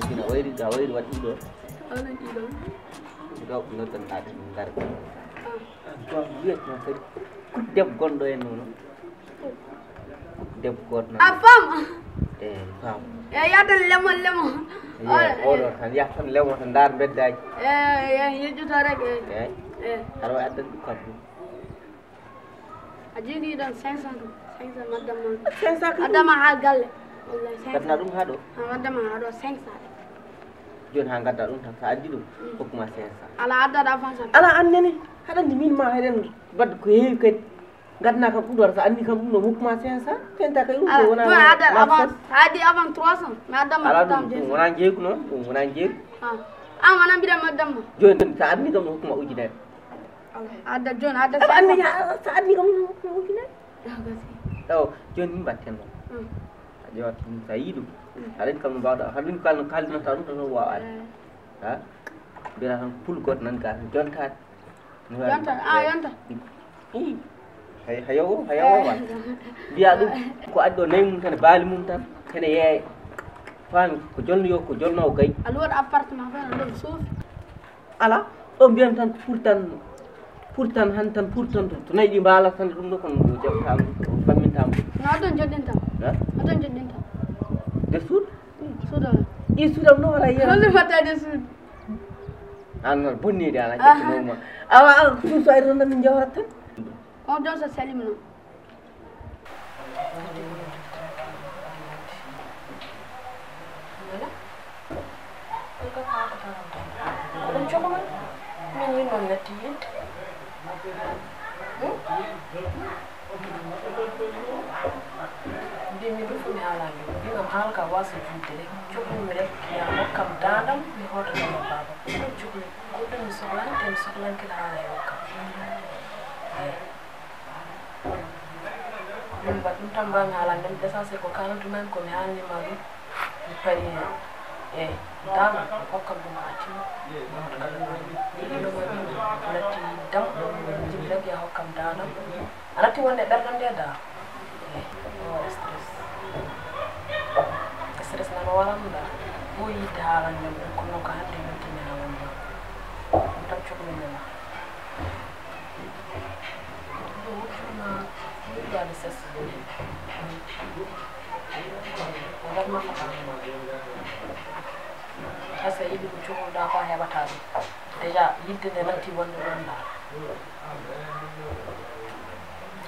kina wayri ga wayri wat ido Ana ido. gaw no tan ade ngar ko wiet no kadi ku deb gondo en non deb godno Afam. fam Ya tan lemon. odo tan ya tan lewo tan dar beddaji Yejuta rek. ar wa addan ko Ajini dan 500 madam. 500 Adama ha galle. Wallahi 500. gadna dum hado Adama ha do 500. jon ha gadda dum tan sa addi dum hokkuma 500 Ala adda da fansa. ala annene hadande min ma heden bad ko heewi kadi gadna kam dum sa anni kam dum no hokkuma 500 tenta kay dum wona to adda avant hadi avant 300 madam ala dum wona jeeku non dum wona jeeku wana mbida madam joni sa anni kam hokkuma ujunere adda jon adda sa anni kam hokkuma ujunere taw joni min batten non ajawat sa yidu harin kam no bawda harin kal kalna ta dum to wa ha bira tan pul got nan ka jonta yonta hayo wa biya dum ko addo nay mum tan baali mum tan kene yeey fami ko jonno gay alwad appartement fa do souf ala o mbiyam tan pourtan han tan pourtan to nay di bala tan dum do kon jabtam famintam na don joddinta ha adon joddinta de sud suda suda no wala yera wala fata de sud an bonni dala ci moma awa su so ay ron min jawrat tan on don sa salim no Demi du fu mi halani bi ngam halka wasa jude rek cokku mi rek ya hokkam dadam mi hoto no baba cokku ko dum sohlan kila hala hokkam dum ba dum tamba mi halan dem desase ko kanatu men ko mi halni mari mi pari dama hokkam dum ati lati dam jibi rek ya hokkam dadam anati wonde dardam de da stress na waram da boy dalan ne ko no ka hande min tin na won tam chok min na na da de ses da ma fa asa ibi ko chok da fa he bata deja yidde ne latti wonde don da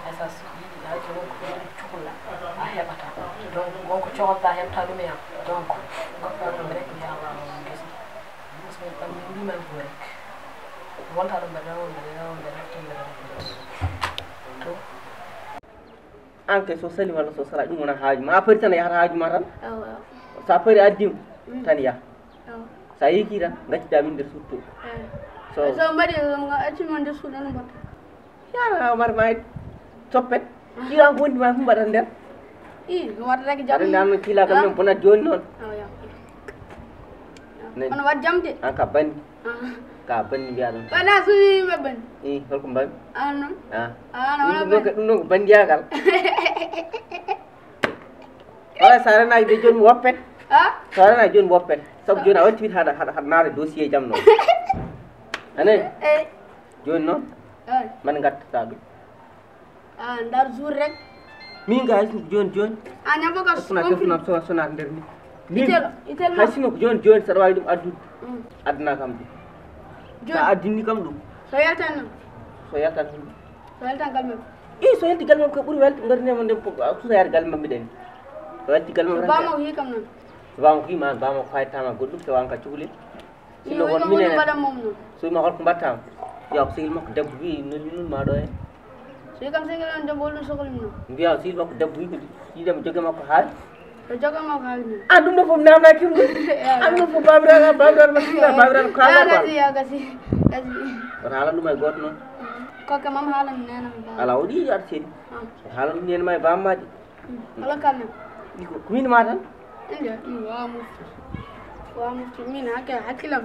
asa ya ko chukula a hebata donc gonko choxta hebta dum ya donc gokka dum rek ya wa gis musme tam ni man ko rek wonta dum da won da to anke so sali wala so sala dum wona haaju ma pari tan ya haaju ma tan sa pari addim tan ya sa yiki tan gacci da min der sutto so mbadi nga acci mon der sutto non batta ya mar may toppet kila ko ndi ma fu mbadan der wat rek jam ada nam kila kam men bona joni non on wat jamde an ka bandi biya don bana suwi me ban holko mbam non wala dum no bandi yagal wala sare na de joni woppet sare na joni woppet sab joni a watti hada naare dossier jam non anen joni non man gatta dum ndar jour rek min ga hasin joni anya boka sona defna sona nder ni itel hasino ko joni sa wawi dum addu adna kam dum sa addini kam dum so yaltan galmem so yalti galmem ko buri welti ngarne mo dem ko so yar galmem den so yalti galmem ba mo yi kam non ba mo ki ma ba mo faytama goddum so wanka cukuli sino won minen so ma hol ko battam yaw sigil makko debbo wi non ma do so kam singal on debbo no sokol no biya sigil makko debbo wi ko yidem joge makko haal so joge makko haal ni dum do fom namna kim am no fo babra masira babra ko haala ko gasi on haala dum ay goto non ko kam am haala nena ala wodi ar sen haala dum nen may bammaji ala kan ko min ma tan inde wa mufti min hakilam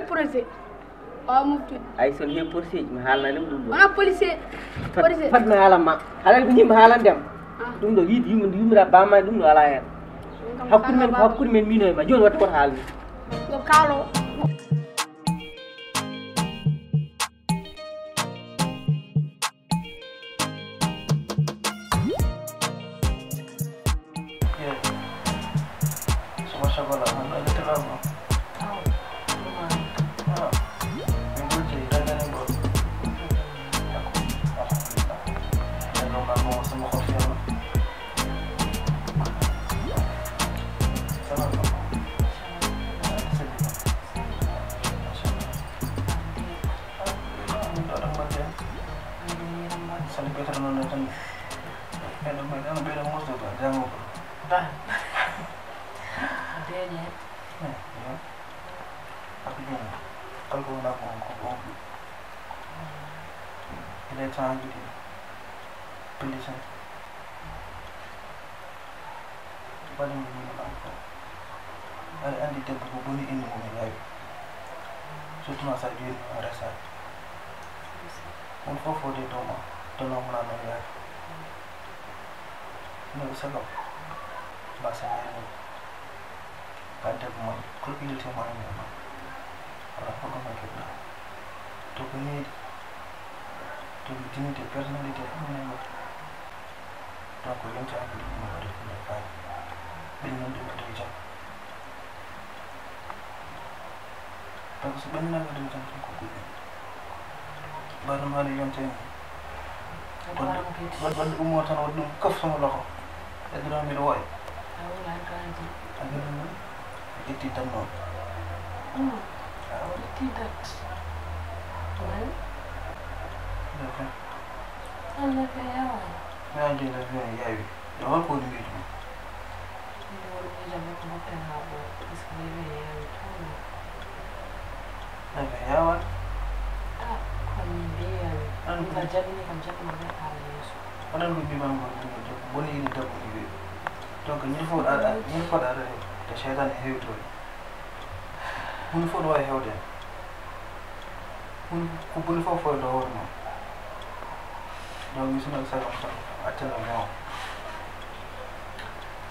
projet wa mufti ay son he projet mi halna nem dum do ona police fat mi haala ma halal ko nyim haalan dem dum do yidi yimra bamma dum do ala hen hakkude men mino e ma joni watta koto haalni Go kaalo.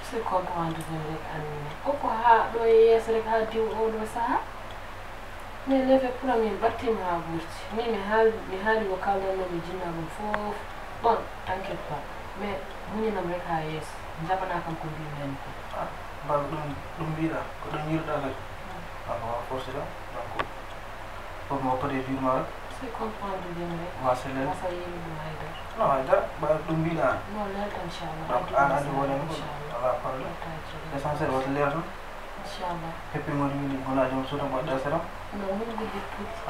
Se comprendre rek anne koko ha ɗo yeeso rek ha diw oɗo saha mais lefe pour amin battimi ha ɓurti min mi haali ko kaldannomi jinnamum fof bon t'inquiète pas mais muñinam rek ha yeeso jaɓana kam ko mbimen ko mbaɗa ɗum mbiɗa ko ɗum yirɗa kadi ako wa forcé ɗam donc fof mo pade virement rek se comprendre bien rek wasa len wasa yimi ɗum haydara non haydara mbaɗa ɗum mbiɗa non lelta inchallah donc an andi wonema ko ala probléme l'essentiel woto leer tan inchallah heppimoɗo wiɗi gonaji mo suuta mbaɗɗa seram non min guddi tuuti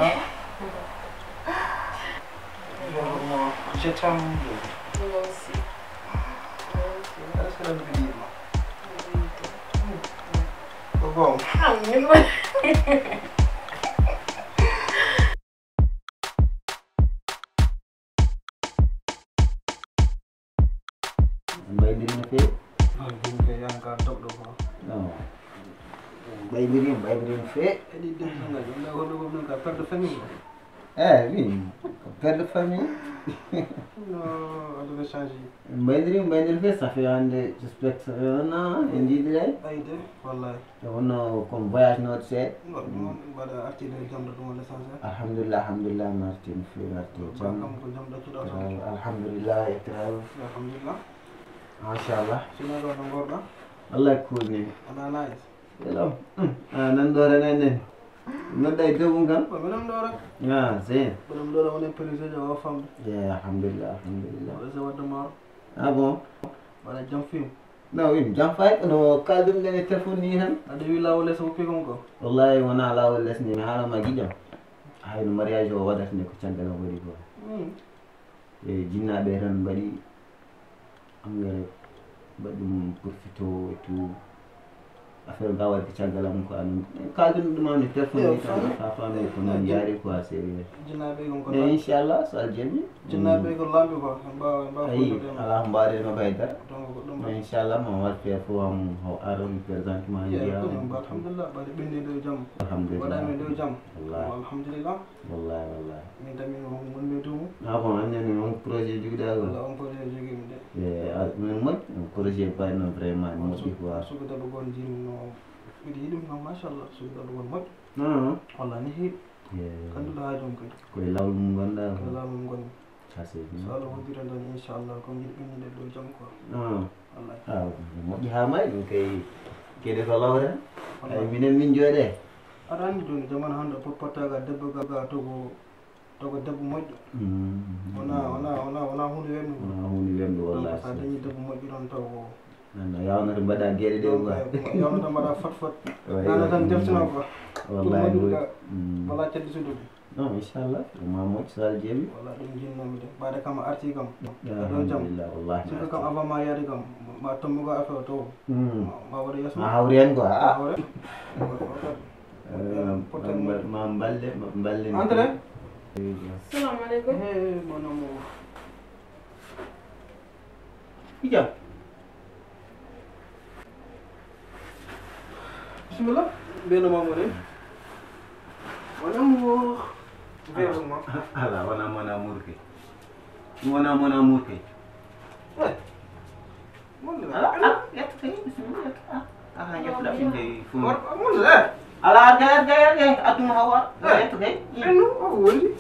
je t'aime moi aussi est-ce que ɗum ɓiɗima ko bon mbaydiri no feewi ɗum ke yanka toɓɗo ko non mbaydiri no feewi eɗi dental ngal wonde hoɗo ɗum ka père de famille oui ko père de famille non aɗa change mbaydiri no feewi ça fait hande j'espère que ça fait 1 an en jiiɗiray ayde wallahi e wonno comme voyage noto seeɗa mbaɗa artide jamɗo ɗum won l'essentiel alhamdulillah mi arti no feewi mi arti e jaam kam ko jam ɗaccuɗa tan alhamdulillah e travel alhamdulillah machallah sino ɗo no gorɗa wallahi kuulni ana nice elam nan ɗo renen en nodɗa e dogum kam minam ɗo rek zeyn minam ɗo wonen président o famde alhamdulillah waɗa so wadde maaro bon waɗa jam film non wimi jam fay no kaldum ɗen e téléphone ni tan aɗa wi lawol less woppi kom ko wallahi wona lawol less ni mi haalama guiƴam hayno mariage o waɗata nde ko caggal o waɗi ko e jinnaɓe tan mbaɗi engrais mbaɗi ɗum profito et tout affaire gawar ki cagalam ko an kaldu dum am téléphone fa famé ko non jari quoi sérieux jinnaɓe gon ko mais inchallah so aljanni jinnaɓe ko lambi ko mba ay ala mbare no bayda donc ko ɗum mais inchallah mo wat fe fo am ho aron présentement ya alhamdulillah bari ɓenni dow jaam alhamdulillah waɗami dow jaam wallahi alhamdulillah wallahi wallahi min dami gonmi dow mum ah bon annene on projet jogida ko walla on projet jogimi de min mo projet bayno vraiment mo di quoi suko debbo gon jimi no mbiɗa yiɗum noon machallah suko debbo gon moƴƴo non walla ni heewi kanduɗo ha jom kadi koye lawol mum gonɗa ko lawol mum gonmi assez so Allah hoddira tan inchallah ko jiɗi ɓennide dow jaam quoi wallahi moƴƴi ha may ɗum kay gueɗe ko lawre ay minen min jooɗe aɗa anndi joni jamanu hannde pottaga debbo ga togo debbo moƴƴo wona hunde wemde wona hunde wemde wallahi sa dañi debbo moƴƴo ɗon taw ko nanno yawnata mbaɗa gueɗe ɗe quoi yawnata mbaɗa fat nana tan deftino ko wallahi wala caddi sudude non inchallah ma moƴƴi so Allah jeewi wala ɗum jinnomi de ɓaade kam a arti kam ɗo jaam alhamdulillah wallahi siko kam avant ma yaade kam ma tommugo affaire to ma waɗa yesso ma hawri hen quoi hawre ma balle entre Assalamu alaikum. Mon amour ijam bismillah mbiyano mamoudou mon amour vraiment ala wona mon amour ke wona mon amour ke ala yetta kay bismillah aha ñefla finde fu ala arga atuma hawa yetta kay enno o wondi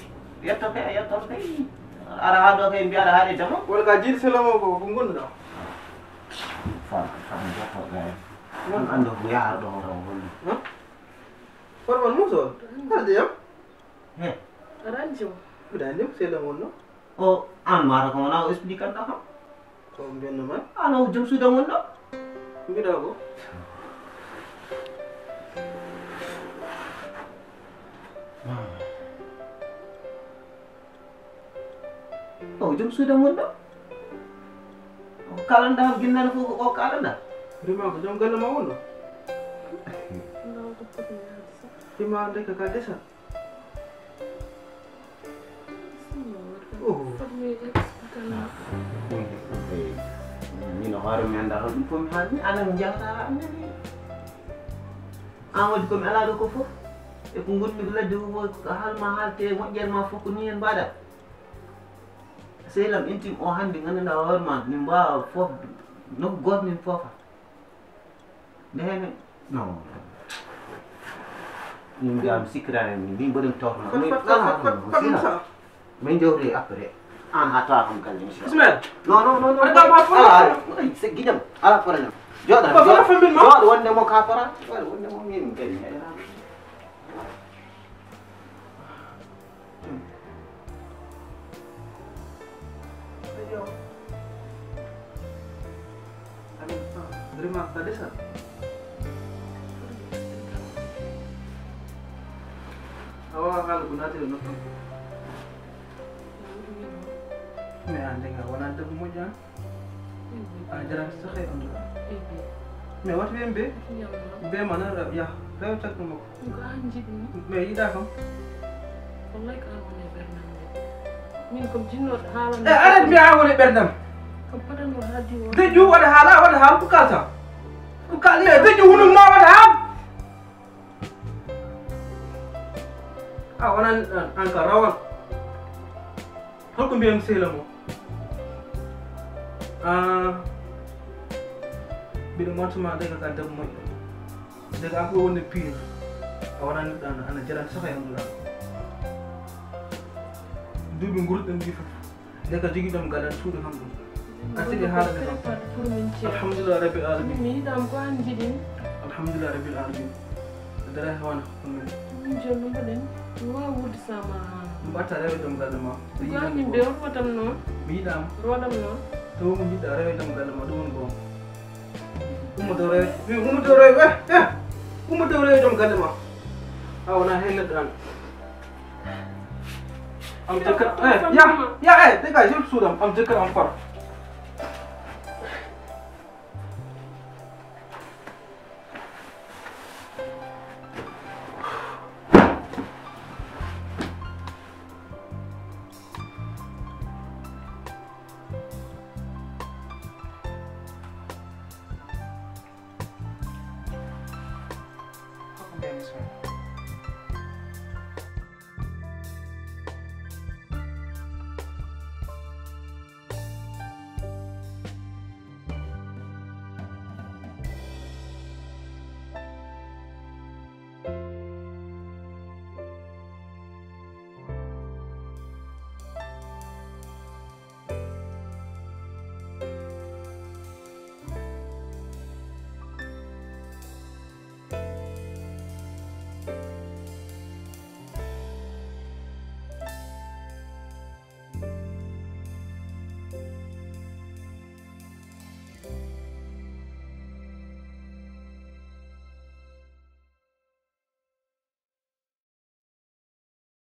yetta kay ara ha do kay mbiyaɗa haade dama wala ka jiiɗi selamo ko gonɗuɗa fam jotto gay non ando ko yaar ɗo raw wonni forman musol halde yam he Rancho. mbiɗa andim seeɗam wonno o an mata ko wona o expliquanta kam ko mbiyanno man ana o joom suudan wonɗo mbiɗa ko o joom suudan wonɗo o kalanda ham ginnano fof ko kalanda vraiment ko joom galle ma wonno ima ndeka ka desa mino hoore mi annda ɗum fof mi haalni anan jahata annani an waɗi komi ala ɗo ko fof e ko gonmi ko ladde fof ko haalma haalte moƴƴere ma fof ko ni hen mbaɗa sehlam intime o hannde ganduɗa hoore ma min mbawa fof nokku goto min foofa nde hene non min mbiyam sikkirani min mboɗen tawno min jowri après an ha tawa kam galle inchallah non c'est guiɗam ala probléme joɗo wonde mo ka para wonde mo min kadi vraiment ka desa awa haala ko natiri nokku mais an ndega wona debbo moƴƴo an a jarani sahe anduɗa mais wata wiyen be mana ya rewa cagɗo makko mais yiɗa kam Wallahi ka woni bernam. Min kom jinnoɗo haalano. arrête mbiya ha woni ɓerdam Ko padanno haadi o. dejju waɗa haala ko kalta ko kal mais dejju hunum ma waɗa haam a wonan an ka rawan holko mbiyam sehla mo mbiɗa montama ndeka ka debbo moƴƴo ndeka an ko wonde pire a wonani ana jarani saha e anduɗa duuɓi gurɗen ndi fof ndeka joguiɗom gaɗan suuɗo kam ɗum asiɗi haalade kam alhamdulillah rabbil alamin Mi yiɗam ko an jiɗin. alhamdulillah rabbil alamin dara hewana ɗumen Min jollo mbaɗen. Mi wawi wude sama. ɗum ɓatta rewedam galle ma Ko an yimɓe rowatam noon. mi yiɗama Rowadam noon. to mo jiɗɗa rewedam galle ma ɗum woni gon ummo dow rewedam galle ma a wona hen neɗɗo an am jekkat ya dégage yol suudam am jekkat am far Thank